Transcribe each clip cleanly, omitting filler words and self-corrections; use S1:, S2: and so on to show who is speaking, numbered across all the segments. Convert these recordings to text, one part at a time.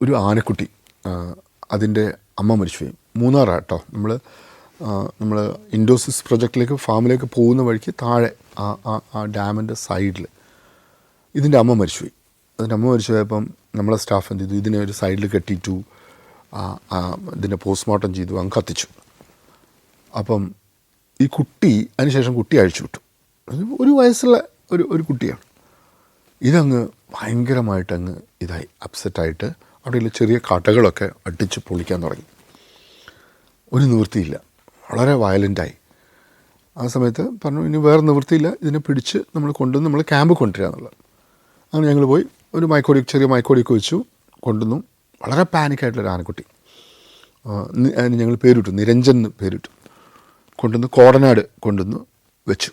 S1: ഒരു ആനക്കുട്ടി അതിൻ്റെ അമ്മ മരിച്ചുപോയി. മൂന്നാറാട്ടോ. നമ്മൾ ഇൻഡോസിസ് പ്രൊജക്റ്റിലേക്ക് ഫാമിലേക്ക് പോകുന്ന വഴിക്ക് താഴെ ആ ഡാമിൻ്റെ സൈഡിൽ ഇതിൻ്റെ അമ്മ മരിച്ചുപോയി. അതിൻ്റെ അമ്മ മരിച്ചു പോയപ്പം നമ്മളെ സ്റ്റാഫ് എന്ത് ചെയ്തു, ഇതിനെ ഒരു സൈഡിൽ കെട്ടിയിട്ടു, ഇതിൻ്റെ പോസ്റ്റ്മോർട്ടം ചെയ്തു, അങ്ങ് കത്തിച്ചു. അപ്പം ഈ കുട്ടി അതിനുശേഷം കുട്ടി അഴിച്ചു വിട്ടു. ഒരു വയസ്സുള്ള ഒരു കുട്ടിയാണ്. ഇതങ്ങ് ഭയങ്കരമായിട്ട് അങ്ങ് ഇതായി അപ്സെറ്റായിട്ട് അവിടെയുള്ള ചെറിയ കടകളൊക്കെ അടിച്ച് പൊളിക്കാൻ തുടങ്ങി. ഒരു നിവൃത്തിയില്ല, വളരെ വയലൻ്റായി. ആ സമയത്ത് പറഞ്ഞു ഇനി വേറെ നിവൃത്തിയില്ല, ഇതിനെ പിടിച്ച് നമ്മൾ ക്യാമ്പ് കൊണ്ടുവരിക എന്നുള്ളത്. അങ്ങനെ ഞങ്ങൾ പോയി ഒരു ചെറിയ മയക്കോടിയൊക്കെ വെച്ചു കൊണ്ടുവന്നു. വളരെ പാനിക്കായിട്ടുള്ളൊരു ആനക്കുട്ടി. അതിന് ഞങ്ങൾ പേരിട്ടു, നിരഞ്ജൻ എന്ന് പേരിട്ടു. കൊണ്ടുവന്ന് കോടനാട് കൊണ്ടുവന്ന് വെച്ചു.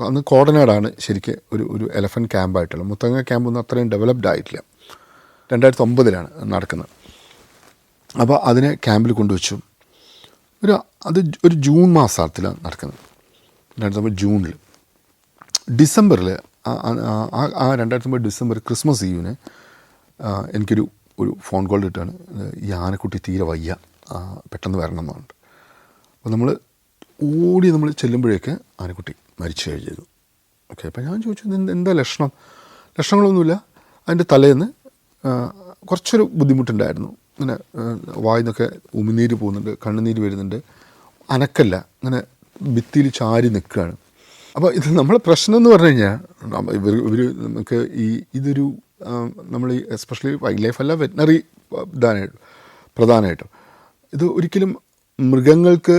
S1: അന്ന് കോടനാടാണ് ശരിക്കും ഒരു എലഫൻറ്റ് ക്യാമ്പായിട്ടുള്ളത്. മുത്തങ്ങ ക്യാമ്പൊന്നും അത്രയും ഡെവലപ്ഡ് ആയിട്ടില്ല. 2009 നടക്കുന്നത്. അപ്പോൾ അതിനെ ക്യാമ്പിൽ കൊണ്ടുവച്ചു. ഒരു ജൂൺ മാസത്തിലാണ് നടക്കുന്നത്. 2009 ജൂണിൽ. ഡിസംബറിൽ 2009 ഡിസംബർ ക്രിസ്മസ് ഈവിന് എനിക്കൊരു ഫോൺ കോൾ കിട്ടുകയാണ്. ഈ ആനക്കുട്ടി തീരെ വയ്യ, പെട്ടെന്ന് വരണം എന്ന് പറഞ്ഞിട്ട്. അപ്പോൾ നമ്മൾ ചെല്ലുമ്പോഴേക്ക് ആനക്കുട്ടി മരിച്ചു കഴിഞ്ഞു. ഓക്കെ, അപ്പോൾ ഞാൻ ചോദിച്ചു എന്താ ലക്ഷണങ്ങളൊന്നുമില്ല. അതിൻ്റെ തലേന്ന് കുറച്ചൊരു ബുദ്ധിമുട്ടുണ്ടായിരുന്നു. ഇങ്ങനെ വായിന്നൊക്കെ ഉമിനീര് പോകുന്നുണ്ട്, കണ്ണുനീര് വരുന്നുണ്ട്, അനക്കല്ല, ഇങ്ങനെ ഭിത്തിയിൽ ചാരി നിൽക്കുകയാണ്. അപ്പോൾ ഇത് നമ്മളെ പ്രശ്നം എന്ന് പറഞ്ഞു കഴിഞ്ഞാൽ നമുക്ക് ഇതൊരു നമ്മൾ എസ്പെഷ്യലി വൈൽഡ് ലൈഫ് അല്ല, വെറ്റിനറി പ്രധാനമായിട്ടും ഇത് ഒരിക്കലും മൃഗങ്ങൾക്ക്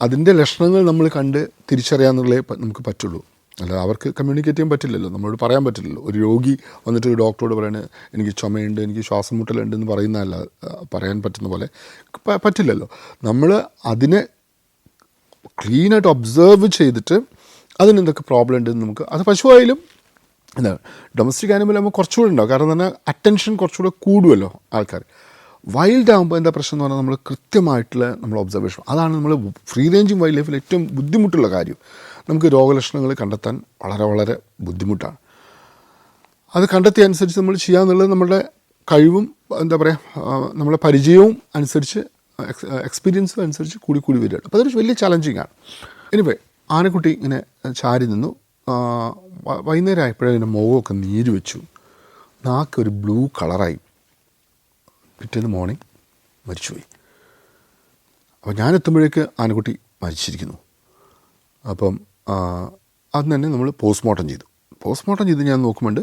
S1: അതിൻ്റെ ലക്ഷണങ്ങൾ നമ്മൾ കണ്ട് തിരിച്ചറിയാമെന്നുള്ളേ നമുക്ക് പറ്റുള്ളൂ. അല്ല അവർക്ക് കമ്മ്യൂണിക്കേറ്റ് ചെയ്യാൻ പറ്റില്ലല്ലോ, നമ്മളോട് പറയാൻ പറ്റില്ലല്ലോ. ഒരു രോഗി വന്നിട്ട് ഡോക്ടറോട് പറയണത് എനിക്ക് ചുമയുണ്ട്, എനിക്ക് ശ്വാസം മുട്ടലുണ്ട് എന്ന് പറയുന്നതല്ല, പറയാൻ പറ്റുന്ന പോലെ പറ്റില്ലല്ലോ. നമ്മൾ അതിനെ ക്ലീനായിട്ട് ഒബ്സർവ് ചെയ്തിട്ട് അതിനെന്തൊക്കെ പ്രോബ്ലം ഉണ്ടെന്ന് നമുക്ക്, അത് പശുവായാലും എന്താണ് ഡൊമസ്റ്റിക് ആനിമൽ ആകുമ്പോൾ കുറച്ചുകൂടെ ഉണ്ടാവും. കാരണം തന്നെ അറ്റൻഷൻ കുറച്ചുകൂടെ കൂടുമല്ലോ ആൾക്കാർ. വൈൽഡ് ആകുമ്പോൾ എന്താ പ്രശ്നം എന്ന് പറഞ്ഞാൽ നമ്മൾ കൃത്യമായിട്ടുള്ള നമ്മൾ ഒബ്സർവേഷൻ, അതാണ് നമ്മൾ ഫ്രീ റേഞ്ചിങ് വൈൽഡ് ലൈഫിൽ ഏറ്റവും ബുദ്ധിമുട്ടുള്ള കാര്യം. നമുക്ക് രോഗലക്ഷണങ്ങൾ കണ്ടെത്താൻ വളരെ വളരെ ബുദ്ധിമുട്ടാണ്. അത് കണ്ടെത്തിയ അനുസരിച്ച് നമ്മൾ ചെയ്യാന്നുള്ളത് നമ്മുടെ കഴിവും എന്താ പറയുക നമ്മളെ പരിചയവും അനുസരിച്ച് എക്സ്പീരിയൻസും അനുസരിച്ച് കൂടി വരികയാണ്. അപ്പോൾ അതൊരു വലിയ ചലഞ്ചിങ് ആണ്. എനിവേ ആനക്കുട്ടി ഇങ്ങനെ ചാരി നിന്നു. വൈകുന്നേരം ആയപ്പോഴേ അതിൻ്റെ മുഖമൊക്കെ നീര് വെച്ചു, നാക്കൊരു ബ്ലൂ കളറായി. പിറ്റേന്ന് മോർണിംഗ് മരിച്ചുപോയി. അപ്പോൾ ഞാനെത്തുമ്പോഴേക്ക് ആനക്കുട്ടി മരിച്ചിരിക്കുന്നു. അപ്പം അന്ന് തന്നെ നമ്മൾ പോസ്റ്റ്മോർട്ടം ചെയ്ത് ഞാൻ നോക്കുമ്പോണ്ട്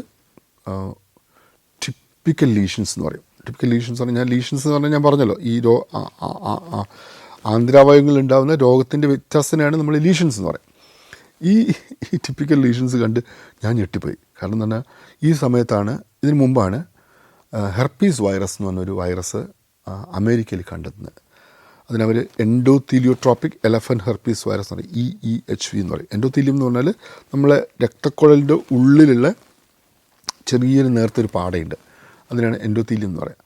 S1: ടിപ്പിക്കൽ ലീഷൻസ് എന്ന് പറയും. ടിപ്പിക്കൽ ലീഷൻസ് എന്ന് പറഞ്ഞാൽ ഞാൻ പറഞ്ഞല്ലോ, ഈ ആന്തരാവയവങ്ങളുണ്ടാകുന്ന രോഗത്തിൻ്റെ വ്യത്യാസത്തിനാണ് നമ്മൾ ലീഷൻസ് എന്ന് പറയും. ഈ ടിപ്പിക്കൽ ലീഷൻസ് കണ്ട് ഞാൻ ഞെട്ടിപ്പോയി. കാരണം എന്ന് പറഞ്ഞാൽ ഈ സമയത്താണ്, ഇതിന് മുമ്പാണ് ഹെർപ്പീസ് വൈറസ് എന്ന് പറഞ്ഞൊരു വൈറസ് അമേരിക്കയിൽ കണ്ടെത്തുന്നത്. അതിനവർ എൻഡോത്തീലിയോട്രോപ്പിക് എലഫൻറ്റ് ഹെർപ്പീസ് വൈറസ് എന്ന് പറയും, EEHV എന്ന് പറയും. എൻഡോത്തീലിയം എന്ന് പറഞ്ഞാൽ നമ്മളെ രക്തക്കുഴലിൻ്റെ ഉള്ളിലുള്ള ചെറിയൊരു നേർത്തൊരു പാടയുണ്ട്, അതിനാണ് എൻഡോത്തീലിയം എന്ന് പറയുക.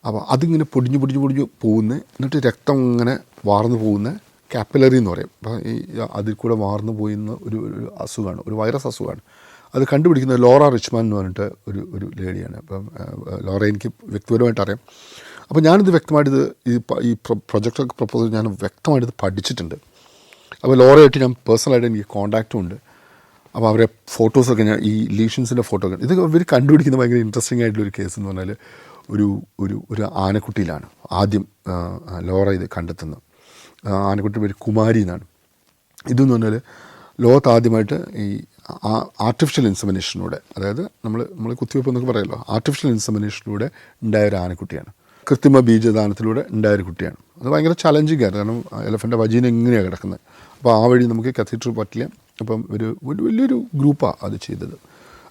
S1: അപ്പോൾ അതിങ്ങനെ പൊടിഞ്ഞ് പോകുന്ന, എന്നിട്ട് രക്തം ഇങ്ങനെ വാർന്നു പോകുന്ന കാപ്പിലറി എന്ന് പറയും. അപ്പോൾ ഈ അതിൽ കൂടെ വാർന്നു പോയിരുന്ന ഒരു അസുഖമാണ്, ഒരു വൈറസ് അസുഖമാണ്. അത് കണ്ടുപിടിക്കുന്നത് ലോറ റിച്ച്മാൻ എന്ന് പറഞ്ഞിട്ട് ഒരു ലേഡിയാണ്. അപ്പം ലോറ എനിക്ക് വ്യക്തിപരമായിട്ട് അറിയാം. അപ്പോൾ ഞാനിത് വ്യക്തമായിട്ട് ഈ പ്രൊജക്റ്റൊക്കെ പ്രപ്പോസൽ ഞാൻ വ്യക്തമായിട്ട് പഠിച്ചിട്ടുണ്ട്. അപ്പോൾ ലോറയായിട്ട് ഞാൻ പേഴ്സണലായിട്ട് എനിക്ക് കോൺടാക്റ്റും ഉണ്ട്. അപ്പോൾ അവരെ ഫോട്ടോസൊക്കെ ഞാൻ ഈ ലീഷൻസിൻ്റെ ഫോട്ടോ ഇത് ഇവർ കണ്ടുപിടിക്കുന്ന ഭയങ്കര ഇൻട്രസ്റ്റിംഗ് ആയിട്ടുള്ളൊരു കേസ് എന്ന് പറഞ്ഞാൽ ഒരു ആനക്കുട്ടിയിലാണ് ആദ്യം ലോറ ഇത് കണ്ടെത്തുന്നത്. ആനക്കുട്ടിയുടെ പേര് കുമാരി എന്നാണ്. ഇതെന്ന് പറഞ്ഞാൽ ലോകത്ത് ആദ്യമായിട്ട് ഈ ആർട്ടിഫിഷ്യൽ ഇൻസെമിനേഷനിലൂടെ, അതായത് നമ്മൾ കുത്തിവയ്പ്പ് എന്നൊക്കെ പറയുമല്ലോ, ആർട്ടിഫിഷ്യൽ ഇൻസെമിനേഷനിലൂടെ ഉണ്ടായൊരു ആനക്കുട്ടിയാണ്. കൃത്രിമ ബീജദാനത്തിലൂടെ ഉണ്ടായൊരു കുട്ടിയാണ്. അത് ഭയങ്കര ചലഞ്ചിങ് ആയിരുന്നു. കാരണം എലഫൻ്റെ വജീന എങ്ങനെയാണ് കിടക്കുന്നത്. അപ്പോൾ ആ വഴി നമുക്ക് കത്തീറ്റർ പറ്റില്ല. അപ്പം വലിയൊരു ഗ്രൂപ്പാണ് അത് ചെയ്തത്.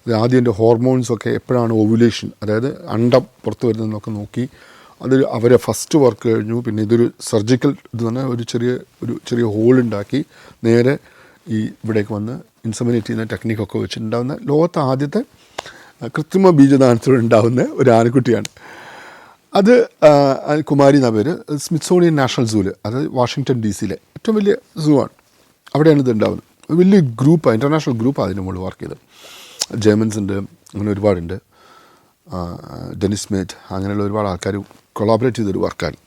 S1: അത് ആദ്യം എൻ്റെ ഹോർമോൺസൊക്കെ എപ്പോഴാണ് ഓവുലേഷൻ, അതായത് അണ്ടം പുറത്ത് വരുന്നതെന്നൊക്കെ നോക്കി അവരെ ഫസ്റ്റ് വർക്ക് കഴിഞ്ഞു. പിന്നെ ഇതൊരു സർജിക്കൽ ഇത് തന്നെ ഒരു ചെറിയ ഹോളുണ്ടാക്കി നേരെ ഈ ഇവിടേക്ക് വന്ന് ഇൻസെമിനേറ്റ് ചെയ്യുന്ന ടെക്നിക്കൊക്കെ വെച്ചിട്ടുണ്ടാകുന്ന ലോകത്തെ ആദ്യത്തെ കൃത്രിമ ബീജദാനത്തിലൂടെ ഉണ്ടാകുന്ന ഒരു ആനക്കുട്ടിയാണ് അത്. കുമാരി എന്ന പേര്. സ്മിത്സോണിയൻ നാഷണൽ സൂവിൽ, അത് വാഷിങ്ടൺ DC-യിലെ ഏറ്റവും വലിയ സൂ ആണ്, അവിടെയാണ് ഇത് ഉണ്ടാകുന്നത്. വലിയ ഗ്രൂപ്പാണ്, ഇൻ്റർനാഷണൽ ഗ്രൂപ്പാണ് അതിന് മുകളിൽ വർക്ക് ചെയ്തത്. ജർമൻസ് ഉണ്ട്, അങ്ങനെ ഒരുപാടുണ്ട്. ഡെനിസ് മേറ്റ്, അങ്ങനെയുള്ള ഒരുപാട് ആൾക്കാർ കൊളാബറേറ്റ് ചെയ്തൊരു വർക്കാണ്.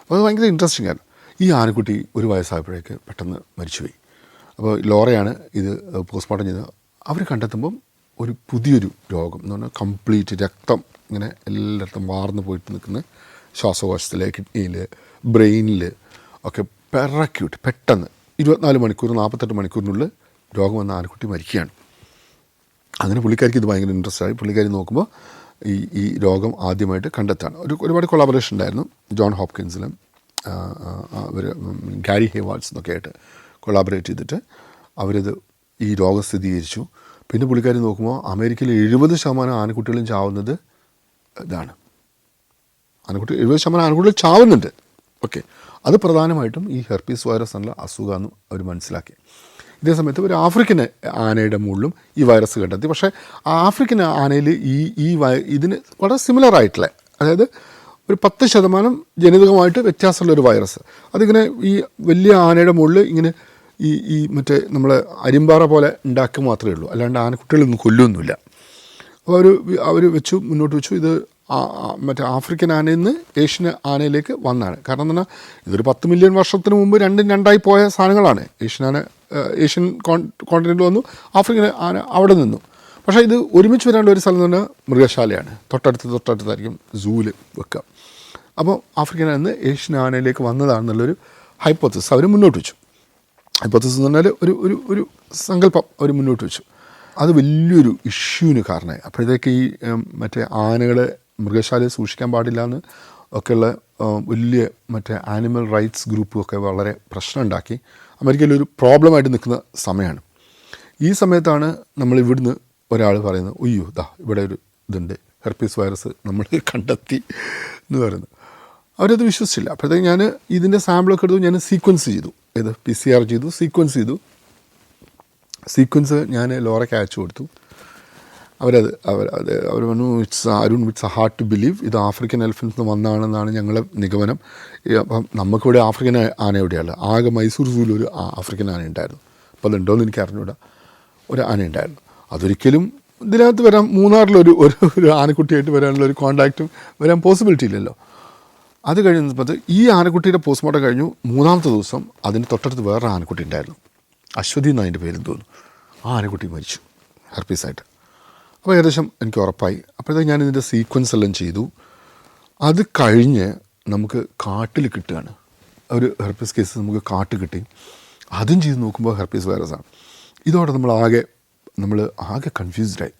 S1: അപ്പോൾ അത് ഭയങ്കര ഇൻട്രസ്റ്റിംഗ് ആയിരുന്നു. ഈ ആനക്കുട്ടി ഒരു വയസ്സായപ്പോഴേക്ക് പെട്ടെന്ന് മരിച്ചുപോയി. അപ്പോൾ ലോറയാണ് ഇത് പോസ്റ്റ്മോർട്ടം ചെയ്തത്. അവർ കണ്ടെത്തുമ്പം ഒരു പുതിയൊരു രോഗം എന്ന് പറഞ്ഞാൽ കംപ്ലീറ്റ് രക്തം ഇങ്ങനെ എല്ലായിടത്തും വാർന്നു പോയിട്ട് നിൽക്കുന്ന ശ്വാസകോശത്തിൽ, കിഡ്നിയിൽ, ബ്രെയിനിൽ ഒക്കെ പെറക്യൂട്ട് പെട്ടെന്ന് 24 മണിക്കൂർ 48 മണിക്കൂറിനുള്ളിൽ രോഗം വന്ന ആനക്കുട്ടി മരിക്കുകയാണ്. അങ്ങനെ പുള്ളിക്കാരിക്ക് ഇത് ഭയങ്കര ഇൻട്രസ്റ്റ് ആയി. പുള്ളിക്കാരി നോക്കുമ്പോൾ ഈ രോഗം ആദ്യമായിട്ട് കണ്ടെത്താണ്. ഒരുപാട് കൊളാബറേഷൻ ഉണ്ടായിരുന്നു. ജോൺ ഹോപ്കിൻസിലും അവർ ഗാരി ഹേവാർഡ്സ് എന്നൊക്കെ ആയിട്ട് കൊളാബറേറ്റ് ചെയ്തിട്ട് അവരിത് ഈ രോഗം സ്ഥിരീകരിച്ചു. പിന്നെ പുള്ളിക്കാരി നോക്കുമ്പോൾ അമേരിക്കയിൽ 70% ആനക്കുട്ടികളും ചാവുന്നത് ഇതാണ്. 70% ആനക്കുട്ടികൾ ചാവുന്നുണ്ട്. ഓക്കെ, അത് പ്രധാനമായിട്ടും ഈ ഹെർപ്പീസ് വൈറസ് എന്നുള്ള അസുഖമെന്ന് അവർ മനസ്സിലാക്കി. ഇതേ സമയത്ത് ഒരു ആഫ്രിക്കൻ ആനയുടെ മുകളിലും ഈ വൈറസ് കണ്ടെത്തി. പക്ഷേ ആഫ്രിക്കൻ ആനയിൽ ഇതിന് വളരെ സിമിലർ ആയിട്ടുള്ള, അതായത് ഒരു 10% ജനിതകമായിട്ട് വ്യത്യാസമുള്ളൊരു വൈറസ്. അതിങ്ങനെ ഈ വലിയ ആനയുടെ മുകളിൽ ഇങ്ങനെ ഈ മറ്റേ നമ്മളെ അരിമ്പാറ പോലെ ഉണ്ടാക്കുക മാത്രമേ ഉള്ളൂ, അല്ലാണ്ട് ആനക്കുട്ടികളൊന്നും കൊല്ലുമൊന്നുമില്ല. അപ്പോൾ അവർ മുന്നോട്ട് വെച്ചു ഇത് മറ്റേ ആഫ്രിക്കൻ ആനയിൽ നിന്ന് ഏഷ്യൻ ആനയിലേക്ക് വന്നാണ്. കാരണം എന്ന് പറഞ്ഞാൽ ഇതൊരു 10 മില്യൺ വർഷത്തിന് മുമ്പ് രണ്ടായി പോയ സാധനങ്ങളാണ്. ഏഷ്യൻ കോണ്ടിനെൻ്റ് വന്നു, ആഫ്രിക്കൻ ആന അവിടെ നിന്നു. പക്ഷേ ഇത് ഒരുമിച്ച് വരാനുള്ള ഒരു സ്ഥലം എന്ന് പറഞ്ഞാൽ മൃഗശാലയാണ്. തൊട്ടടുത്തായിരിക്കും സൂവിൽ വെക്കുക. അപ്പോൾ ആഫ്രിക്കൻ ആന നിന്ന് ഏഷ്യൻ ആനയിലേക്ക് വന്നതാണെന്നുള്ളൊരു ഹൈപ്പോത്തസിസ് അവർ മുന്നോട്ട് വെച്ചു. ഹൈപ്പോത്തസിസ് എന്ന് പറഞ്ഞാൽ ഒരു സങ്കല്പം അവർ മുന്നോട്ട് വെച്ചു. അത് വലിയൊരു ഇഷ്യൂവിന് കാരണമായി. അപ്പോഴത്തേക്ക് ഈ മറ്റേ ആനകളെ മൃഗശാലയിൽ സൂക്ഷിക്കാൻ പാടില്ല എന്ന് ഒക്കെയുള്ള വലിയ മറ്റേ ആനിമൽ റൈറ്റ്സ് ഗ്രൂപ്പൊക്കെ വളരെ പ്രശ്നം ഉണ്ടാക്കി. അമേരിക്കയിലൊരു പ്രോബ്ലമായിട്ട് നിൽക്കുന്ന സമയമാണ്. ഈ സമയത്താണ് നമ്മൾ ഇവിടുന്ന് ഒരാൾ പറയുന്നത്, അയ്യോ ഇവിടെ ഒരു ഇതുണ്ട്, ഹെർപ്പീസ് വൈറസ് നമ്മൾ കണ്ടെത്തി എന്ന് പറയുന്നത്. അവരത് വിശ്വസിച്ചില്ല. അപ്പോഴത്തേക്ക് ഞാൻ ഇതിൻ്റെ സാമ്പിളൊക്കെ എടുത്തു, ഞാൻ സീക്വൻസ് ചെയ്തു. PCR ചെയ്തു, സീക്വൻസ് ചെയ്തു. സീക്വൻസ് ഞാൻ ലോറയ്ക്ക് അയച്ചു കൊടുത്തു. അവർ പറഞ്ഞു it's a hard to believe, ഇത് ആഫ്രിക്കൻ എലിഫൻസ് നിന്ന് വന്നതാണെന്നാണ് ഞങ്ങളുടെ നിഗമനം. അപ്പം നമുക്കിവിടെ ആഫ്രിക്കൻ ആന എവിടെയാണ്? ആകെ മൈസൂർ സൂവിൽ ഒരു ആഫ്രിക്കൻ ആന ഉണ്ടായിരുന്നു. അപ്പോൾ അതുണ്ടോയെന്ന് എനിക്ക് അറിഞ്ഞൂടാ. ഒരു ആന ഉണ്ടായിരുന്നു. അതൊരിക്കലും ഇതിനകത്ത് വരാൻ, മൂന്നാറിലൊരു ആനക്കുട്ടിയായിട്ട് വരാനുള്ള ഒരു കോണ്ടാക്റ്റും വരാൻ പോസിബിലിറ്റി ഇല്ലല്ലോ. അത് കഴിഞ്ഞപ്പോൾ ഈ ആനക്കുട്ടിയുടെ പോസ്റ്റ്മോർട്ടം കഴിഞ്ഞു. 3-ാമത്തെ ദിവസം അതിന് തൊട്ടടുത്ത് വേറൊരു ആനക്കുട്ടി ഉണ്ടായിരുന്നു. അശ്വതി എന്ന് അതിൻ്റെ പേരെന്ന് തോന്നുന്നു. ആ ആനക്കുട്ടി മരിച്ചു ഹെർപ്പീസായിട്ട്. അപ്പോൾ ഏകദേശം എനിക്ക് ഉറപ്പായി. അപ്പോഴത്തേക്ക് ഞാനിതിൻ്റെ സീക്വൻസ് എല്ലാം ചെയ്തു. അത് കഴിഞ്ഞ് നമുക്ക് കാട്ടിൽ കിട്ടുകയാണ് ഒരു ഹെർപ്പീസ് കേസ്. നമുക്ക് കാട്ടിൽ കിട്ടി. അതും ചെയ്ത് നോക്കുമ്പോൾ ഹെർപ്പീസ് വൈറസാണ്. ഇതോടെ നമ്മൾ ആകെ കൺഫ്യൂസ്ഡായി.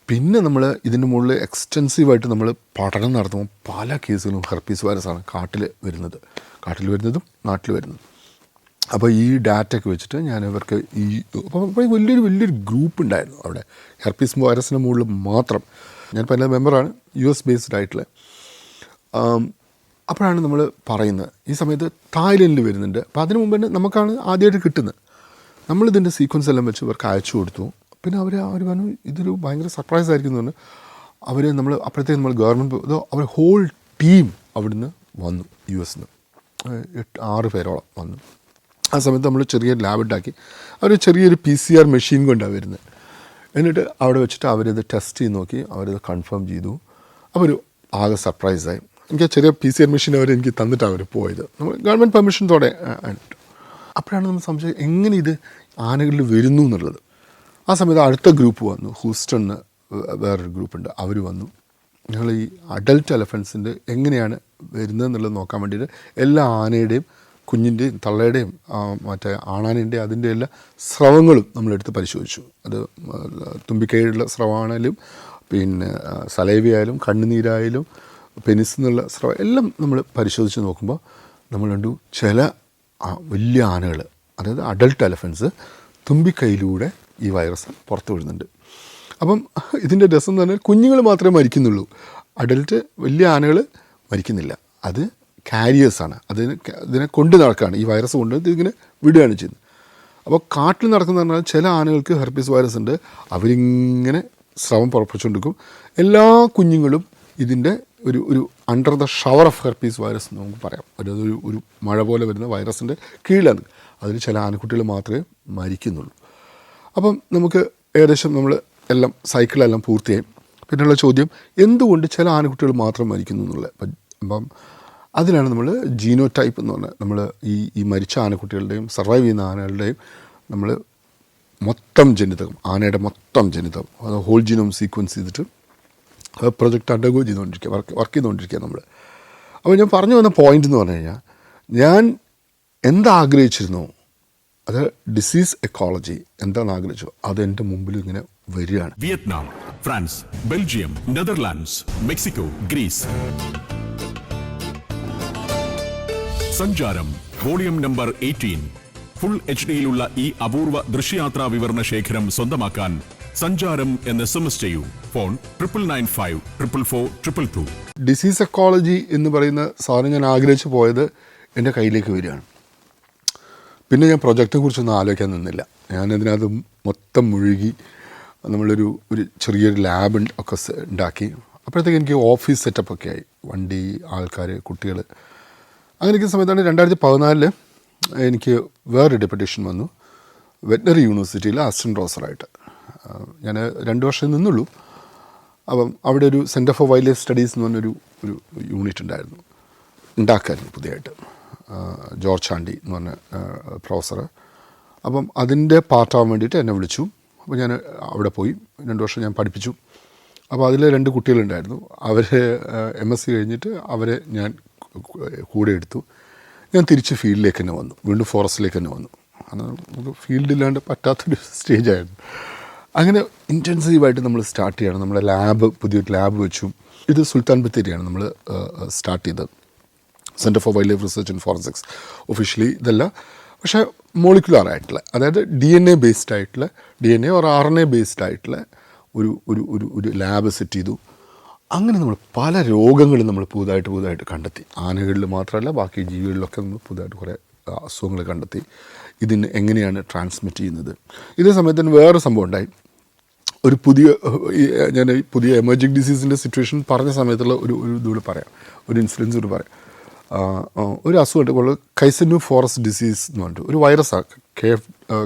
S1: പിന്നെ നമ്മൾ ഇതിൻ്റെ മുകളിൽ എക്സ്റ്റെൻസീവായിട്ട് നമ്മൾ പഠനം നടത്തുമ്പോൾ പല കേസുകളും ഹെർപ്പീസ് വൈറസാണ് കാട്ടിൽ വരുന്നതും നാട്ടിൽ വരുന്നതും. അപ്പോൾ ഈ ഡാറ്റയൊക്കെ വെച്ചിട്ട് ഞാൻ ഇവർക്ക് അപ്പോൾ വലിയൊരു ഗ്രൂപ്പ് ഉണ്ടായിരുന്നു അവിടെ ഹെർപ്പീസ് വൈറസിന് മുകളിൽ മാത്രം. ഞാനിപ്പോൾ എൻ്റെ മെമ്പറാണ്, US ബേസ്ഡ് ആയിട്ടുള്ള. അപ്പോഴാണ് നമ്മൾ പറയുന്നത് ഈ സമയത്ത് തായ്ലൻഡിൽ വരുന്നുണ്ട്. അപ്പോൾ അതിന് മുമ്പ് തന്നെ നമുക്കാണ് ആദ്യമായിട്ട് കിട്ടുന്നത്. നമ്മളിതിൻ്റെ സീക്വൻസ് എല്ലാം വെച്ച് ഇവർക്ക് അയച്ചു കൊടുത്തു. പിന്നെ അവർ പറഞ്ഞു ഇതൊരു ഭയങ്കര സർപ്രൈസ് ആയിരിക്കും എന്ന് പറഞ്ഞ് അപ്പോഴത്തേക്ക് നമ്മൾ ഗവൺമെൻറ് അവർ ഹോൾ ടീം അവിടുന്ന് വന്നു. US നിന്ന് 6 പേരോളം വന്നു. ആ സമയത്ത് നമ്മൾ ചെറിയ ലാബ് ഉണ്ടാക്കി അവർ ചെറിയൊരു PCR മെഷീൻ കൊണ്ടാണ് വരുന്നത്. എന്നിട്ട് അവിടെ വെച്ചിട്ട് അവരിത് ടെസ്റ്റ് ചെയ്ത് നോക്കി, അവരിത് കൺഫേം ചെയ്തു. അവർ ആകെ സർപ്രൈസായി. എനിക്ക് ചെറിയ PCR മെഷീൻ എനിക്ക് തന്നിട്ടാണ് അവർ പോയത്. നമ്മൾ ഗവൺമെൻറ് പെർമിഷനോടെ. അപ്പോഴാണ് നമ്മൾ സംശയം എങ്ങനെ ഇത് ആനകളിൽ വരുന്നു എന്നുള്ളത്. ആ സമയത്ത് അടുത്ത ഗ്രൂപ്പ് വന്നു. ഹൂസ്റ്റണിൽ വേറൊരു ഗ്രൂപ്പുണ്ട്, അവർ വന്നു. ഞങ്ങൾ ഈ അഡൽട്ട് എലഫൻസിൻ്റെ എങ്ങനെയാണ് വരുന്നതെന്നുള്ളത് നോക്കാൻ വേണ്ടിയിട്ട് എല്ലാ ആനയുടെയും കുഞ്ഞിൻ്റെയും തള്ളയുടെയും മറ്റേ ആണാനിൻ്റെയും അതിൻ്റെ എല്ലാ സ്രവങ്ങളും നമ്മളെടുത്ത് പരിശോധിച്ചു. അത് തുമ്പിക്കൈയുള്ള സ്രവമാണെങ്കിലും പിന്നെ സലൈവയായാലും കണ്ണുനീരായാലും പെനിസ് എന്നുള്ള സ്രവം എല്ലാം നമ്മൾ പരിശോധിച്ച് നോക്കുമ്പോൾ നമ്മൾ കണ്ടു ചില വലിയ ആനകൾ, അതായത് അഡൽട്ട് എലഫൻസ്, തുമ്പിക്കൈയിലൂടെ ഈ വൈറസ് പുറത്തു വിടുന്നുണ്ട്. അപ്പം ഇതിൻ്റെ രസം എന്ന് പറഞ്ഞാൽ കുഞ്ഞുങ്ങൾ മാത്രമേ മരിക്കുന്നുള്ളൂ, അഡൽട്ട് വലിയ ആനകൾ മരിക്കുന്നില്ല. അത് കാരിയേഴ്സാണ്, ഇതിനെ കൊണ്ട് നടക്കുകയാണ്. ഈ വൈറസ് കൊണ്ട് ഇതിങ്ങനെ വിടുകയാണ് ചെയ്യുന്നത്. അപ്പോൾ കാട്ടിൽ നടക്കുന്ന പറഞ്ഞാൽ ചില ആനകൾക്ക് ഹെർപ്പീസ് വൈറസ് ഉണ്ട്. അവരിങ്ങനെ സ്രവം പുറപ്പെടുവിച്ചുകൊണ്ടിരിക്കും. എല്ലാ കുഞ്ഞുങ്ങളും ഇതിൻ്റെ ഒരു under the shower of herpes virus എന്ന് നമുക്ക് പറയാം. ഒരു മഴ പോലെ വരുന്ന വൈറസിൻ്റെ കീഴിലാണ്. അതിൽ ചില ആനക്കുട്ടികൾ മാത്രമേ മരിക്കുന്നുള്ളൂ. അപ്പം നമുക്ക് ഏകദേശം നമ്മൾ സൈക്കിളെല്ലാം പൂർത്തിയായി. പിന്നെയുള്ള ചോദ്യം, എന്തുകൊണ്ട് ചില ആനക്കുട്ടികൾ മാത്രം മരിക്കുന്നു എന്നുള്ളത്. അപ്പം അതിനാണ് നമ്മൾ ജീനോ ടൈപ്പ് എന്ന് പറഞ്ഞാൽ നമ്മൾ ഈ മരിച്ച ആനക്കുട്ടികളുടെയും സർവൈവ് ചെയ്യുന്ന ആനകളുടെയും നമ്മൾ മൊത്തം ജനിതകം, ആനയുടെ മൊത്തം ജനിതകം, അത് ഹോൾ ജീനോം സീക്വൻസ് ചെയ്തിട്ട് പ്രൊജക്റ്റ് അണ്ടർഗോ ചെയ്തുകൊണ്ടിരിക്കുക, വർക്ക് ചെയ്തുകൊണ്ടിരിക്കുക നമ്മൾ. അപ്പോൾ ഞാൻ പറഞ്ഞു വന്ന പോയിൻ്റ് എന്ന് പറഞ്ഞു കഴിഞ്ഞാൽ, ഞാൻ എന്താഗ്രഹിച്ചിരുന്നോ അത് ഡിസീസ് എക്കോളജി എന്താണെന്ന് ആഗ്രഹിച്ചു, അത് എൻ്റെ മുമ്പിൽ ഇങ്ങനെ വരികയാണ്.
S2: Vietnam, France, Belgium, Netherlands, Mexico, Greece. സഞ്ചാരം വോളിയം നമ്പർ 18. ഫുൾ HD-യിലുള്ള ഈ അപൂർവ ദൃശ്യയാത്രാ വിവരണ ശേഖരം സ്വന്തമാക്കാൻ സഞ്ചാരം എന്ന് SMS ചെയ്യൂ. ഫോൺ 9995 444 222.
S1: ഡിസീസ് എക്കോളജി എന്ന് പറയുന്ന സാധനം ഞാൻ ആഗ്രഹിച്ചു പോയത് എൻ്റെ കയ്യിലേക്ക് വരികയാണ്. പിന്നെ ഞാൻ പ്രൊജക്റ്റിനെ കുറിച്ചൊന്നും ആലോചിക്കാൻ നിന്നില്ല. ഞാനതിനകത്ത് മൊത്തം മുഴുകി നമ്മളൊരു ചെറിയൊരു ലാബ് ഒക്കെ ഉണ്ടാക്കി. അപ്പോഴത്തേക്ക് എനിക്ക് ഓഫീസ് സെറ്റപ്പൊക്കെ ആയി, വണ്ടി, ആൾക്കാർ, കുട്ടികൾ. അങ്ങനെയൊക്കെ സമയത്താണ് 2014 എനിക്ക് വേറൊരു ഡെപ്യൂട്ടേഷൻ വന്നു, വെറ്റനറി യൂണിവേഴ്സിറ്റിയിൽ അസിസ്റ്റൻറ്റ് പ്രൊഫസറായിട്ട്. ഞാൻ 2 വർഷം നിന്നുള്ളൂ. അപ്പം അവിടെ ഒരു centre for wild life studies എന്ന് പറഞ്ഞൊരു യൂണിറ്റ് ഉണ്ടാക്കായിരുന്നു പുതിയതായിട്ട്. ജോർജ് ചാണ്ടി എന്ന് പറഞ്ഞ പ്രൊഫസർ. അപ്പം അതിൻ്റെ പാർട്ടാവാൻ വേണ്ടിയിട്ട് എന്നെ വിളിച്ചു. അപ്പോൾ ഞാൻ അവിടെ പോയി 2 വർഷം ഞാൻ പഠിപ്പിച്ചു. അപ്പോൾ അതിൽ 2 കുട്ടികളുണ്ടായിരുന്നു. അവർ MSc കഴിഞ്ഞിട്ട് അവരെ ഞാൻ കൂടെ എടുത്തു. ഞാൻ തിരിച്ച് ഫീൽഡിലേക്ക് തന്നെ വന്നു, വീണ്ടും ഫോറസ്റ്റിലേക്ക് തന്നെ വന്നു. അന്ന് നമുക്ക് ഫീൽഡില്ലാണ്ട് പറ്റാത്തൊരു സ്റ്റേജായിരുന്നു. അങ്ങനെ ഇൻറ്റൻസീവായിട്ട് നമ്മൾ സ്റ്റാർട്ട് ചെയ്യണം. നമ്മുടെ ലാബ്, പുതിയൊരു ലാബ് വെച്ചു. ഇത് സുൽത്താൻ ബത്തേരിയാണ് നമ്മൾ സ്റ്റാർട്ട് ചെയ്തത്, centre for wild life research and forensics. Officially ഇതല്ല, പക്ഷേ മോളിക്കുലർ ആയിട്ടുള്ള, അതായത് DNA ബേസ്ഡ് ആയിട്ടുള്ള, DNA ഓർ RNA ബേസ്ഡ് ആയിട്ടുള്ള ഒരു ലാബ് സെറ്റ് ചെയ്തു. അങ്ങനെ നമ്മൾ പല രോഗങ്ങളും നമ്മൾ പുതുതായിട്ട് കണ്ടെത്തി. ആനകളിൽ മാത്രമല്ല ബാക്കി ജീവികളിലൊക്കെ നമ്മൾ പുതുതായിട്ട് കുറേ അസുഖങ്ങൾ കണ്ടെത്തി. ഇതിന് എങ്ങനെയാണ് ട്രാൻസ്മിറ്റ് ചെയ്യുന്നത്. ഇതേ സമയത്ത് തന്നെ വേറെ സംഭവം ഉണ്ടായി. ഒരു ഞാൻ പുതിയ എമർജിങ് ഡിസീസിൻ്റെ സിറ്റുവേഷൻ പറഞ്ഞ സമയത്തുള്ള ഒരു ഇതുകൂടെ പറയാം, ഒരു ഇൻസിഡൻസ് കൂടെ പറയാം. ഒരു അസുഖമായിട്ട് കൈസനു ഫോറസ്റ്റ് ഡിസീസ് എന്ന് പറഞ്ഞിട്ട് ഒരു വൈറസാണ്,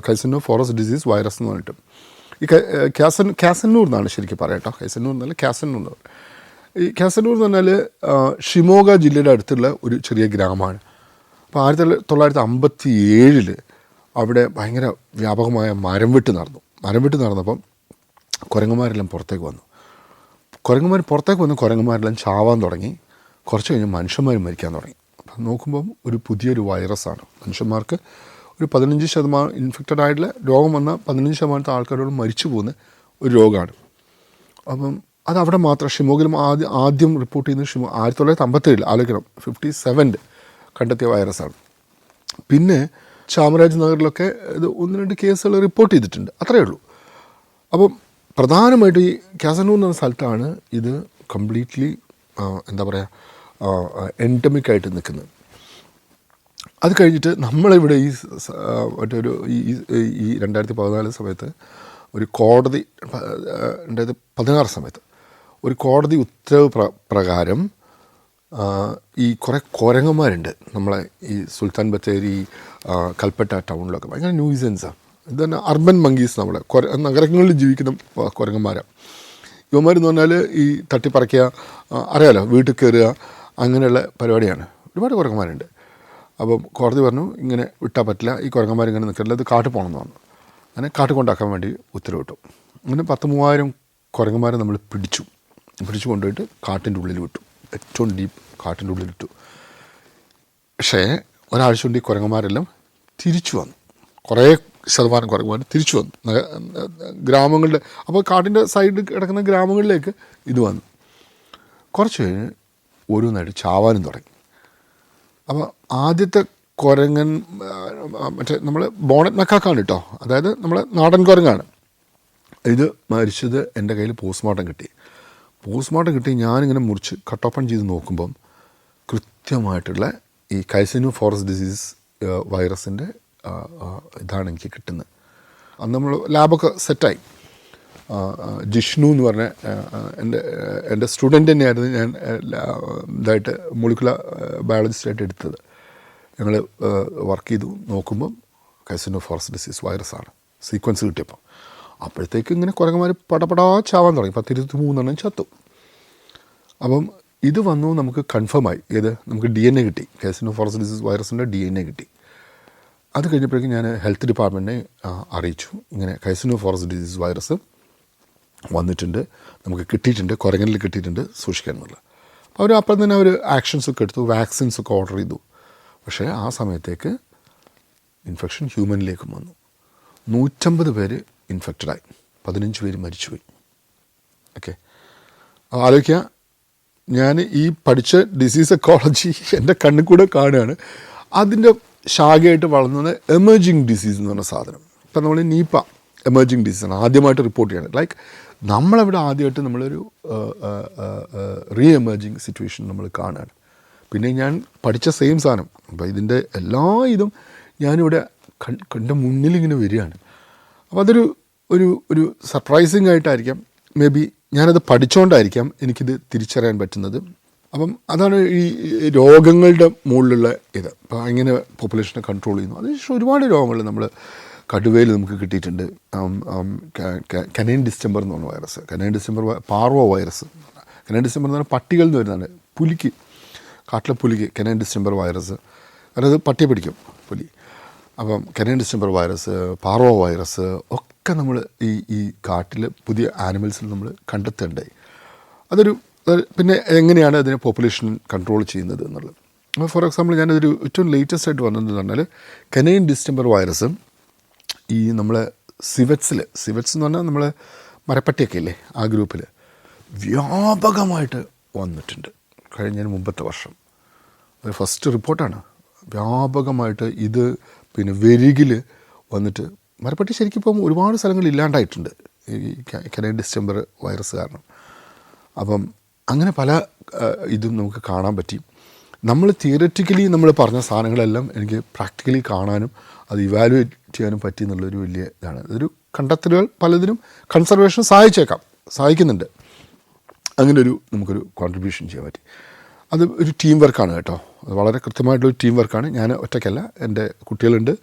S1: കൈസനു ഫോറസ്റ്റ് ഡിസീസ് വൈറസ് എന്ന് പറഞ്ഞിട്ട്. ഈ കാസന്നൂർ എന്നാണ് ശരിക്കും പറയാം കേട്ടോ, കൈസന്നൂർ എന്നല്ല, കാസന്നൂർ എന്ന് പറയും. ഈ കാസന്നൂർ എന്ന് പറഞ്ഞാൽ ഷിമോഗ ജില്ലയുടെ അടുത്തുള്ള ഒരു ചെറിയ ഗ്രാമമാണ്. അപ്പോൾ 1957 അവിടെ ഭയങ്കര വ്യാപകമായ മരം വെട്ട് നടന്നപ്പം കുരങ്ങന്മാരെല്ലാം പുറത്തേക്ക് വന്നു. കുരങ്ങന്മാരെല്ലാം ചാവാൻ തുടങ്ങി. കുറച്ച് കഴിഞ്ഞ് മനുഷ്യന്മാർ മരിക്കാൻ തുടങ്ങി. അപ്പം നോക്കുമ്പം ഒരു പുതിയൊരു വൈറസാണ്. മനുഷ്യന്മാർക്ക് ഒരു 15% ഇൻഫെക്റ്റഡ് ആയിട്ടുള്ള രോഗം വന്ന 15% ആൾക്കാരോട് മരിച്ചു പോകുന്ന ഒരു രോഗമാണ്. അപ്പം അതവിടെ മാത്രം ഷിമോഗിലും ആദ്യം റിപ്പോർട്ട് ചെയ്യുന്നത് 1957 ആലോചിക്കണം, 57 കണ്ടെത്തിയ വൈറസാണ്. പിന്നെ ചാമരാജ് നഗറിലൊക്കെ ഇത് 1-2 കേസുകൾ റിപ്പോർട്ട് ചെയ്തിട്ടുണ്ട്, അത്രയേ ഉള്ളൂ. അപ്പം പ്രധാനമായിട്ട് ഈ കാസന്നൂർ എന്ന സ്ഥലത്താണ് ഇത് കംപ്ലീറ്റ്ലി എന്താ പറയുക എൻഡമിക്കായിട്ട് നിൽക്കുന്നത്. അത് കഴിഞ്ഞിട്ട് നമ്മളിവിടെ ഈ 2014 സമയത്ത് ഒരു കോടതി, 2016 സമയത്ത് ഒരു കോടതി ഉത്തരവ് പ്രകാരം ഈ കുറേ കുരങ്ങന്മാരുണ്ട് നമ്മളെ ഈ സുൽത്താൻ ബത്തേരി, കൽപ്പറ്റ ടൗണിലൊക്കെ ഭയങ്കര ന്യൂസൻസാണ്. ഇത് തന്നെ അർബൻ മങ്കീസ്, നമ്മളെ നഗരങ്ങളിൽ ജീവിക്കുന്ന കുരങ്ങന്മാരാണ്. ഇവന്മാരെന്ന് പറഞ്ഞാൽ ഈ തട്ടിപ്പറിക്കുക, അറിയാലോ, വീട്ടിൽ കയറുക, അങ്ങനെയുള്ള പരിപാടിയാണ്. ഒരുപാട് കുരങ്ങന്മാരുണ്ട്. അപ്പം കോടതി പറഞ്ഞു ഇങ്ങനെ വിട്ടാൽ പറ്റില്ല, ഈ കുരങ്ങന്മാരിങ്ങനെ നിൽക്കില്ല, ഇത് കാട്ടിൽ പോകണമെന്ന് പറഞ്ഞു. അങ്ങനെ കാട്ടിൽ കൊണ്ടാക്കാൻ വേണ്ടി ഉത്തരവിട്ടു. അങ്ങനെ 10,000 കുരങ്ങന്മാരെ നമ്മൾ പിടിച്ചു കൊണ്ടുപോയിട്ട് കാട്ടിൻ്റെ ഉള്ളിൽ വിട്ടു, ഏറ്റവും ഡീപ്പ് കാട്ടിൻ്റെ ഉള്ളിലിട്ടു. പക്ഷേ ഒരാഴ്ച കൊണ്ട് ഈ കുരങ്ങന്മാരെല്ലാം തിരിച്ചു വന്നു. കുറേ ശതമാനം കുരങ്ങന്മാർ തിരിച്ചു വന്നു ഗ്രാമങ്ങളുടെ. അപ്പോൾ കാട്ടിൻ്റെ സൈഡിൽ കിടക്കുന്ന ഗ്രാമങ്ങളിലേക്ക് ഇത് വന്നു. കുറച്ച് കഴിഞ്ഞ് ഓരോന്നായിട്ട് ചാവാനും തുടങ്ങി. അപ്പോൾ ആദ്യത്തെ കുരങ്ങൻ മറ്റേ നമ്മൾ ബോണറ്റ് മക്കാക്കാണ് കേട്ടോ, അതായത് നമ്മളെ നാടൻ കുരങ്ങാണ്. ഇത് മരിച്ചത് എൻ്റെ കയ്യിൽ പോസ്റ്റ്മോർട്ടം കിട്ടി. ഞാനിങ്ങനെ മുറിച്ച് കട്ട് ഓപ്പൺ ചെയ്ത് നോക്കുമ്പം കൃത്യമായിട്ടുള്ള ഈ കൈസനു ഫോറസ്റ്റ് ഡിസീസ് വൈറസിൻ്റെ ഇതാണ് എനിക്ക് കിട്ടുന്നത്. അന്ന് നമ്മൾ ലാബൊക്കെ സെറ്റായി. ജിഷ്ണു എന്ന് പറഞ്ഞ എൻ്റെ സ്റ്റുഡൻറ്റ് തന്നെയായിരുന്നു. ഞാൻ ഇതായിട്ട് മോളിക്കുലർ ബയോളജിസ്റ്റായിട്ട് എടുത്തത്. ഞങ്ങൾ വർക്ക് ചെയ്തു നോക്കുമ്പം കൈസനു ഫോറസ്റ്റ് ഡിസീസ് വൈറസാണ് സീക്വൻസ് കിട്ടിയപ്പോൾ. അപ്പോഴത്തേക്ക് ഇങ്ങനെ കുരങ്ങന്മാർ പടപടാ ചാവാൻ തുടങ്ങി. 10-23 ചത്തു. അപ്പം ഇത് വന്നു, നമുക്ക് കൺഫേമായി. ഏത് നമുക്ക് DNA കിട്ടി, കാസിനോഫോറസ് ഡിസീസ് വൈറസിൻ്റെ DNA കിട്ടി. അത് കഴിഞ്ഞപ്പോഴേക്കും ഞാൻ ഹെൽത്ത് ഡിപ്പാർട്ട്മെൻറ്റിനെ അറിയിച്ചു, ഇങ്ങനെ കാസിനോഫോറസ് ഡിസീസ് വൈറസ് വന്നിട്ടുണ്ട്, നമുക്ക് കിട്ടിയിട്ടുണ്ട്, കുരങ്ങനിൽ കിട്ടിയിട്ടുണ്ട്, സൂക്ഷിക്കാൻ എന്നുള്ളത്. അപ്പോൾ അവർ അപ്പം തന്നെ അവർ ആക്ഷൻസൊക്കെ എടുത്തു, വാക്സിൻസൊക്കെ ഓർഡർ ചെയ്തു. പക്ഷേ ആ സമയത്തേക്ക് ഇൻഫെക്ഷൻ ഹ്യൂമനിലേക്കും വന്നു. 150 പേര് ഇൻഫെക്റ്റഡായി, 15 പേര് മരിച്ചുപോയി. ഓക്കെ, ആലോചിക്കുക, ഞാൻ ഈ പഠിച്ച ഡിസീസ് എക്കോളജി എൻ്റെ കണ്ണിൽ കൂടെ കാണുകയാണ്. അതിൻ്റെ ശാഖയായിട്ട് വളർന്നത് എമേർജിങ് ഡിസീസ് എന്ന് പറഞ്ഞ സാധനം. ഇപ്പം നമ്മൾ നീപ്പ എമേർജിങ് ഡിസീസാണ് ആദ്യമായിട്ട് റിപ്പോർട്ട് ചെയ്യണത്. ലൈക്ക് നമ്മളവിടെ ആദ്യമായിട്ട് നമ്മളൊരു റീ എമേർജിങ് സിറ്റുവേഷൻ നമ്മൾ കാണുകയാണ്. പിന്നെ ഞാൻ പഠിച്ച സെയിം സാധനം, അപ്പോൾ ഇതിൻ്റെ എല്ലാ ഇതും ഞാനിവിടെ കണ്ട മുന്നിലിങ്ങനെ വരികയാണ്. അപ്പോൾ അതൊരു ഒരു ഒരു സർപ്രൈസിങ് ആയിട്ടായിരിക്കാം, മേ ബി ഞാനത് പഠിച്ചുകൊണ്ടായിരിക്കാം എനിക്കിത് തിരിച്ചറിയാൻ പറ്റുന്നത്. അപ്പം അതാണ് ഈ രോഗങ്ങളുടെ മുകളിലുള്ള ഇത്. അപ്പോൾ ഇങ്ങനെ പോപ്പുലേഷനെ കൺട്രോൾ ചെയ്യുന്നു. അതിനുശേഷം ഒരുപാട് രോഗങ്ങൾ നമ്മൾ കടുവയിൽ നമുക്ക് കിട്ടിയിട്ടുണ്ട്. കനൈൻ ഡിസ്റ്റംബർ എന്ന് പറഞ്ഞ virus, canine distemper, parvo virus. Canine distemper എന്ന് പറഞ്ഞാൽ പട്ടികളിൽ നിന്ന് വരുന്നതാണ്, പുലിക്ക്, കാട്ടിലെ പുലിക്ക് കനൈൻ ഡിസ്റ്റംബർ വൈറസ്. കാരണം അത് പട്ടിയെ പിടിക്കും പുലി. അപ്പം canine distemper virus, parvo virus ഒക്കെ നമ്മൾ ഈ കാട്ടിൽ പുതിയ ആനിമൽസിൽ നമ്മൾ കണ്ടെത്തേണ്ടായി. അതൊരു പിന്നെ എങ്ങനെയാണ് അതിനെ പോപ്പുലേഷൻ കൺട്രോൾ ചെയ്യുന്നത് എന്നുള്ളത്. ഫോർ എക്സാമ്പിൾ ഞാനതൊരു ഏറ്റവും ലേറ്റസ്റ്റ് ആയിട്ട് വന്നതെന്ന് പറഞ്ഞാൽ കനൈൻ ഡിസ്റ്റംബർ വൈറസ് ഈ നമ്മളെ സിവറ്റ്സ് എന്ന് പറഞ്ഞാൽ നമ്മൾ മരപ്പട്ടിയൊക്കെ ഇല്ലേ, ആ ഗ്രൂപ്പിൽ വ്യാപകമായിട്ട് വന്നിട്ടുണ്ട് കഴിഞ്ഞ മുമ്പത്തെ വർഷം. അത് ഫസ്റ്റ് റിപ്പോർട്ടാണ്. വ്യാപകമായിട്ട് ഇത് പിന്നെ വെരികിൽ വന്നിട്ട് മരപ്പട്ടി ശരിക്കും ഇപ്പം ഒരുപാട് സ്ഥലങ്ങളിൽ ഇല്ലാണ്ടായിട്ടുണ്ട് ഈ കനൈൻ ഡിസ്റ്റംബർ വൈറസ് കാരണം. അപ്പം അങ്ങനെ പല ഇതും നമുക്ക് കാണാൻ പറ്റി. നമ്മൾ തിയററ്റിക്കലി നമ്മൾ പറഞ്ഞ സാധനങ്ങളെല്ലാം എനിക്ക് പ്രാക്ടിക്കലി കാണാനും അത് ഇവാലുവേറ്റ് ചെയ്യാനും പറ്റി എന്നുള്ളൊരു വലിയ ഇതാണ്. ഇതൊരു കണ്ടെത്തലുകൾ പലതിനും കൺസർവേഷൻ സഹായിക്കുന്നുണ്ട്. അങ്ങനെ നമുക്കൊരു കോൺട്രിബ്യൂഷൻ ചെയ്യാൻ പറ്റി. അത് ഒരു ടീം വർക്കാണ് കേട്ടോ, അത് വളരെ കൃത്യമായിട്ടുള്ളൊരു ടീം വർക്കാണ്. ഞാൻ ഒറ്റയ്ക്കല്ല, എൻ്റെ കുട്ടികളുണ്ട്,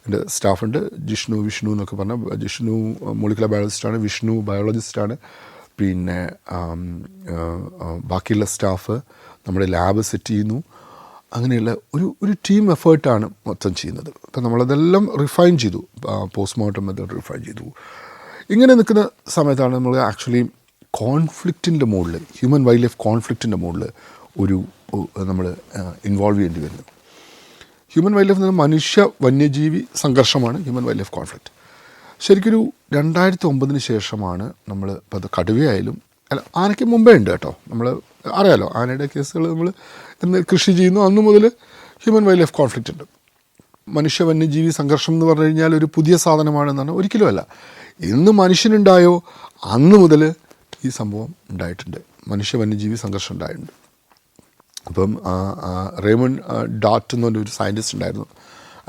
S1: എൻ്റെ സ്റ്റാഫുണ്ട്. വിഷ്ണു എന്നൊക്കെ പറഞ്ഞാൽ ജിഷ്ണു മോളിക്കുലർ ബയോളജിസ്റ്റാണ്, വിഷ്ണു ബയോളജിസ്റ്റാണ്. പിന്നെ ബാക്കിയുള്ള സ്റ്റാഫ് നമ്മുടെ ലാബ് സെറ്റ് ചെയ്യുന്നു. അങ്ങനെയുള്ള ഒരു ടീം എഫേർട്ടാണ് മൊത്തം ചെയ്യുന്നത്. അപ്പം നമ്മളതെല്ലാം റിഫൈൻ ചെയ്തു, പോസ്റ്റ്മോർട്ടം മെത്തേഡ് റിഫൈൻ ചെയ്തു. ഇങ്ങനെ നിൽക്കുന്ന സമയത്താണ് നമ്മൾ ആക്ച്വലി കോൺഫ്ലിക്റ്റിൻ്റെ മുകളിൽ, ഹ്യൂമൻ വൈൽഡ് ലൈഫ് കോൺഫ്ലിക്റ്റിൻ്റെ മുകളിൽ നമ്മൾ ഇൻവോൾവ് ചെയ്യേണ്ടി വരുന്നത്. ഹ്യൂമൻ വൈൽഡ് ലൈഫ് എന്ന് പറഞ്ഞാൽ മനുഷ്യ വന്യജീവി സംഘർഷമാണ് ഹ്യൂമൻ വൈൽഡ് ലൈഫ് കോൺഫ്ലിക്റ്റ്. ശരിക്കൊരു 2009 ശേഷമാണ് നമ്മൾ ഇപ്പോൾ അത് കടുവയായാലും, അല്ല ആനയ്ക്ക് മുമ്പേ ഉണ്ട് കേട്ടോ, നമ്മൾ അറിയാലോ ആനയുടെ കേസുകൾ നമ്മൾ എന്ന് കൃഷി ചെയ്യുന്നു അന്ന് മുതൽ ഹ്യൂമൻ വൈൽഡ് ലൈഫ് കോൺഫ്ലിക്റ്റ് ഉണ്ട്. മനുഷ്യ വന്യജീവി സംഘർഷം എന്ന് പറഞ്ഞു കഴിഞ്ഞാൽ ഒരു പുതിയ സാധനമാണെന്നാണ്, ഒരിക്കലും അല്ല. എന്ന് മനുഷ്യനുണ്ടായോ അന്ന് മുതൽ ഈ സംഭവം ഉണ്ടായിട്ടുണ്ട്, മനുഷ്യ വന്യജീവി സംഘർഷം ഉണ്ടായിട്ടുണ്ട്. അപ്പം റേമൺ ഡാറ്റ് എന്ന് പറഞ്ഞൊരു സയൻറ്റിസ്റ്റ് ഉണ്ടായിരുന്നു.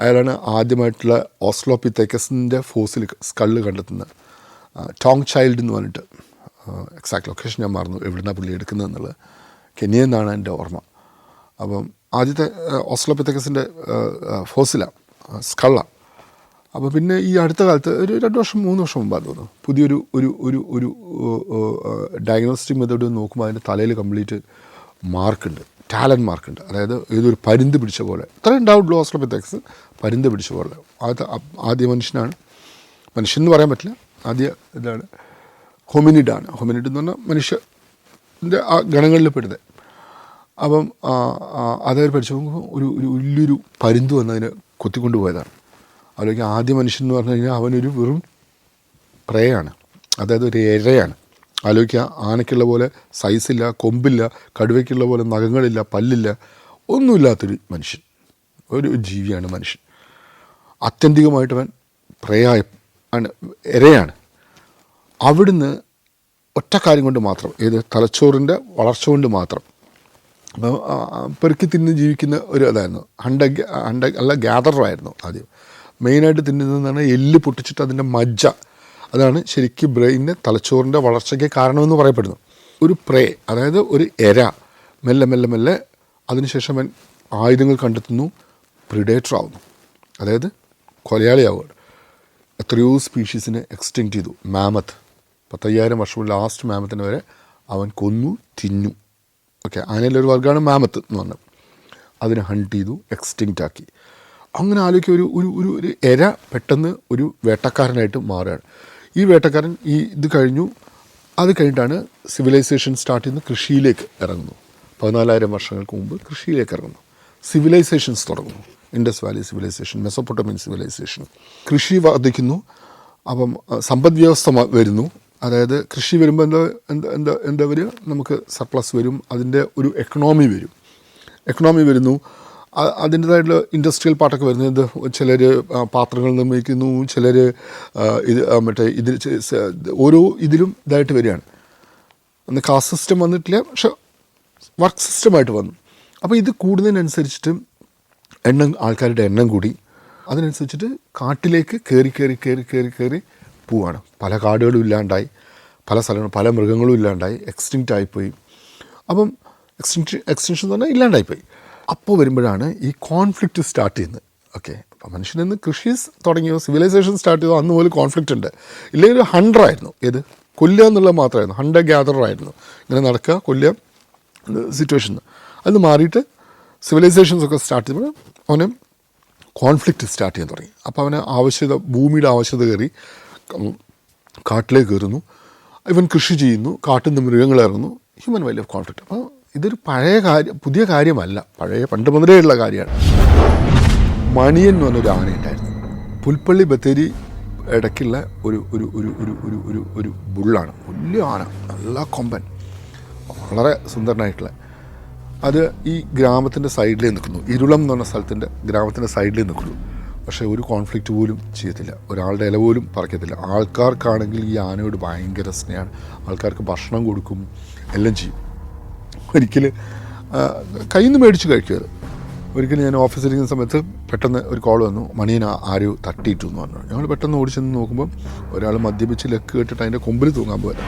S1: അയാളാണ് ആദ്യമായിട്ടുള്ള ഓസ്ട്രലോപിതെക്കസിൻ്റെ ഫോസിൽ സ്കള്ള് കണ്ടെത്തുന്നത്. ടോങ് ചൈൽഡ് എന്ന് പറഞ്ഞിട്ട്, എക്സാക്ട് ലൊക്കേഷൻ ഞാൻ മറന്നു എവിടുന്നാണ് പുള്ളി എടുക്കുന്നത് എന്നുള്ളത്, കെനിയ എന്നാണ് എൻ്റെ ഓർമ്മ. അപ്പം ആദ്യത്തെ ഓസ്ട്രലോപിതെക്കസിൻ്റെ ഫോസിലാണ്, സ്കള്ളാണ്. അപ്പോൾ പിന്നെ ഈ അടുത്ത കാലത്ത് ഒരു 2 വർഷം 3 വർഷം മുമ്പാണ് തോന്നുന്നു പുതിയൊരു ഒരു ഒരു ഒരു ഡയഗ്നോസ്റ്റിക് മെത്തേഡ് നോക്കുമ്പോൾ അതിൻ്റെ തലയിൽ കംപ്ലീറ്റ് മാർക്കുണ്ട്, ടാലൻറ്റ് മാർക്കുണ്ട്. അതായത് ഏതൊരു പരുന്ത് പിടിച്ച പോലെ, അത്രയും ഉണ്ടാവുള്ളൂ ഓസ്ട്രലോപിതെക്കസ്, പരുന്ത് പിടിച്ച പോലെ. ആദ്യ മനുഷ്യനാണ്, മനുഷ്യൻ എന്ന് പറയാൻ പറ്റില്ല, ആദ്യ ഇതാണ് ഹോമിനിഡാണ്. ഹോമിനിഡ് എന്ന് പറഞ്ഞാൽ മനുഷ്യൻ്റെ ആ ഗണങ്ങളിൽ പെടുന്നത്. അപ്പം അതായത് പഠിച്ചു നോക്കുമ്പോൾ ഒരു വലിയൊരു പരുന്ത് വന്നതിന് കൊത്തിക്കൊണ്ട് പോയതാണ്. അതിലേക്ക് ആദ്യ മനുഷ്യൻ എന്ന് പറഞ്ഞു കഴിഞ്ഞാൽ അവനൊരു വെറും പ്രേയാണ്, അതായത് ഒരു ഇരയാണ്. ആലോചിക്കുക, ആനയ്ക്കുള്ള പോലെ സൈസില്ല, കൊമ്പില്ല, കടുവയ്ക്കുള്ള പോലെ നഖങ്ങളില്ല, പല്ലില്ല, ഒന്നുമില്ലാത്തൊരു മനുഷ്യൻ, ഒരു ജീവിയാണ് മനുഷ്യൻ. ആത്യന്തികമായിട്ടവൻ ആണ്, ഇരയാണ്. അവിടുന്ന് ഒറ്റ കാര്യം കൊണ്ട് മാത്രം, ഏത് തലച്ചോറിൻ്റെ വളർച്ച കൊണ്ട് മാത്രം പെറുക്കി തിന്ന് ജീവിക്കുന്ന ഒരു ഇതായിരുന്നു. അല്ല ഗ്യാദറായിരുന്നു ആദ്യം. മെയിനായിട്ട് തിന്നുന്നതെന്നാണ് എല്ല് പൊട്ടിച്ചിട്ട് അതിൻ്റെ മജ്ജ, അതാണ് ശരിക്കും ബ്രെയിനിൻ്റെ തലച്ചോറിൻ്റെ വളർച്ചയ്ക്ക് കാരണമെന്ന് പറയപ്പെടുന്നു. ഒരു പ്രേ, അതായത് ഒരു എര, മെല്ലെ അതിനുശേഷം അവൻ ആയുധങ്ങൾ കണ്ടെത്തുന്നു, പ്രിഡേറ്റർ ആവുന്നു, അതായത് കൊലയാളിയാവുകയാണ്. എത്രയോ സ്പീഷീസിനെ എക്സ്റ്റിങ്ക്റ്റ് ചെയ്തു. മാമത്ത് 10,000 വർഷം ലാസ്റ്റ് മാമത്തിന് വരെ അവൻ കൊന്നു തിന്നു. ഓക്കെ, ആനയിലൊരു വർഗ്ഗമാണ് മാമത്ത് എന്ന് പറഞ്ഞത്. അതിനെ ഹണ്ട് ചെയ്തു, എക്സ്റ്റിങ്ക്റ്റ് ആക്കി. അങ്ങനെ ആലോചിക്കുക, ഒരു എര പെട്ടെന്ന് ഒരു വേട്ടക്കാരനായിട്ട് മാറുകയാണ്. ഈ വേട്ടക്കാരൻ ഇത് കഴിഞ്ഞു. അത് കഴിഞ്ഞിട്ടാണ് സിവിലൈസേഷൻ സ്റ്റാർട്ട് ചെയ്യുന്ന, കൃഷിയിലേക്ക് ഇറങ്ങുന്നു. 14,000 വർഷങ്ങൾക്ക് മുമ്പ് കൃഷിയിലേക്ക് ഇറങ്ങുന്നു. സിവിലൈസേഷൻസ് തുടങ്ങുന്നു. Indus valley civilisation, Mesopotamian civilisation. കൃഷി വർദ്ധിക്കുന്നു. അപ്പം സമ്പദ് വ്യവസ്ഥ വരുന്നു. അതായത് കൃഷി വരുമ്പോൾ എന്താ വരിക, നമുക്ക് സർപ്ലസ് വരും. അതിൻ്റെ ഒരു എക്കണോമി വരുന്നു. അതിൻ്റേതായിട്ടുള്ള ഇൻഡസ്ട്രിയൽ പാർട്ടൊക്കെ വരുന്നത്. ചിലർ പാത്രങ്ങൾ നിർമ്മിക്കുന്നു, ചിലർ ഓരോ ഇതിലും ഇതായിട്ട് വരികയാണ്. അന്ന് കാസ്റ്റ് സിസ്റ്റം വന്നിട്ടില്ല, പക്ഷെ വർക്ക് സിസ്റ്റമായിട്ട് വന്നു. അപ്പോൾ ഇത് കൂടുന്നതിനനുസരിച്ചിട്ട് ആൾക്കാരുടെ എണ്ണം കൂടി. അതിനനുസരിച്ചിട്ട് കാട്ടിലേക്ക് കയറി പോവാണ്. പല കാടുകളും ഇല്ലാണ്ടായി, പല സ്ഥലങ്ങളും പല മൃഗങ്ങളും ഇല്ലാണ്ടായി, എക്സ്റ്റിങ്ക്റ്റ് ആയിപ്പോയി. അപ്പം എക്സ്റ്റിങ്ഷൻ എന്ന് പറഞ്ഞാൽ ഇല്ലാണ്ടായിപ്പോയി. അപ്പോൾ വരുമ്പോഴാണ് ഈ കോൺഫ്ലിക്റ്റ് സ്റ്റാർട്ട് ചെയ്യുന്നത്. ഓക്കെ, അപ്പോൾ മനുഷ്യനിന്ന് കൃഷി തുടങ്ങിയോ, സിവിലൈസേഷൻ സ്റ്റാർട്ട് ചെയ്തോ, അന്ന് പോലും കോൺഫ്ലിക്റ്റ് ഉണ്ട്. ഇല്ലെങ്കിൽ ഒരു ഹണ്ടറായിരുന്നു. കൊല്ലുക എന്നുള്ളത് മാത്രമായിരുന്നു. ഹണ്ടർ ഗ്യാദറായിരുന്നു. ഇങ്ങനെ നടക്കുക, കൊല്ലുക സിറ്റുവേഷൻ. അത് മാറിയിട്ട് സിവിലൈസേഷൻസൊക്കെ സ്റ്റാർട്ട് ചെയ്യുമ്പോൾ അവന് കോൺഫ്ലിക്റ്റ് സ്റ്റാർട്ട് ചെയ്യാൻ തുടങ്ങി. അപ്പോൾ അവന് ഭൂമിയുടെ ആവശ്യകത കയറി കാട്ടിലേക്ക് കയറുന്നു. ഇവൻ കൃഷി ചെയ്യുന്നു, കാട്ടിൽ നിന്ന് മൃഗങ്ങൾ ഇറങ്ങുന്നു. Human wild life conflict. അപ്പോൾ ഇതൊരു പുതിയ കാര്യമല്ല, പണ്ട് മുതലേ ഉള്ള കാര്യമാണ്. മണിയൻ എന്ന് പറഞ്ഞൊരു ആനയുണ്ടായിരുന്നു. പുൽപ്പള്ളി ബത്തേരി ഇടയ്ക്കുള്ള ഒരു ബുള്ളാണ്. വലിയ ആന, നല്ല കൊമ്പൻ, വളരെ സുന്ദരനായിട്ടുള്ള. അത് ഈ ഗ്രാമത്തിൻ്റെ സൈഡിലേ നിൽക്കുന്നു. ഇരുളം എന്ന് പറഞ്ഞ സ്ഥലത്തിൻ്റെ ഗ്രാമത്തിൻ്റെ സൈഡിലേ നിൽക്കുന്നു. പക്ഷേ ഒരു കോൺഫ്ലിക്റ്റ് പോലും ചെയ്യത്തില്ല, ഒരാളുടെ ഇല പോലും പറിക്കത്തില്ല. ആൾക്കാർക്കാണെങ്കിൽ ഈ ആനയോട് ഭയങ്കര സ്നേഹമാണ്. ആൾക്കാർക്ക് ഭക്ഷണം കൊടുക്കും, എല്ലാം ചെയ്യും. ഒരിക്കൽ കയ്യിൽ നിന്ന് മേടിച്ച് കഴിക്കുക. ഒരിക്കലും ഞാൻ ഓഫീസിലിരിക്കുന്ന സമയത്ത് പെട്ടെന്ന് ഒരു കോൾ വന്നു, മണിയനെ ആരോ തട്ടിയിട്ടു എന്ന് പറഞ്ഞു. ഞങ്ങൾ പെട്ടെന്ന് ഓടിച്ചെന്ന് നോക്കുമ്പോൾ ഒരാൾ മദ്യപിച്ച് ലക്ക് കേട്ടിട്ട് അതിൻ്റെ കൊമ്പിൽ തൂങ്ങാൻ പോയത്.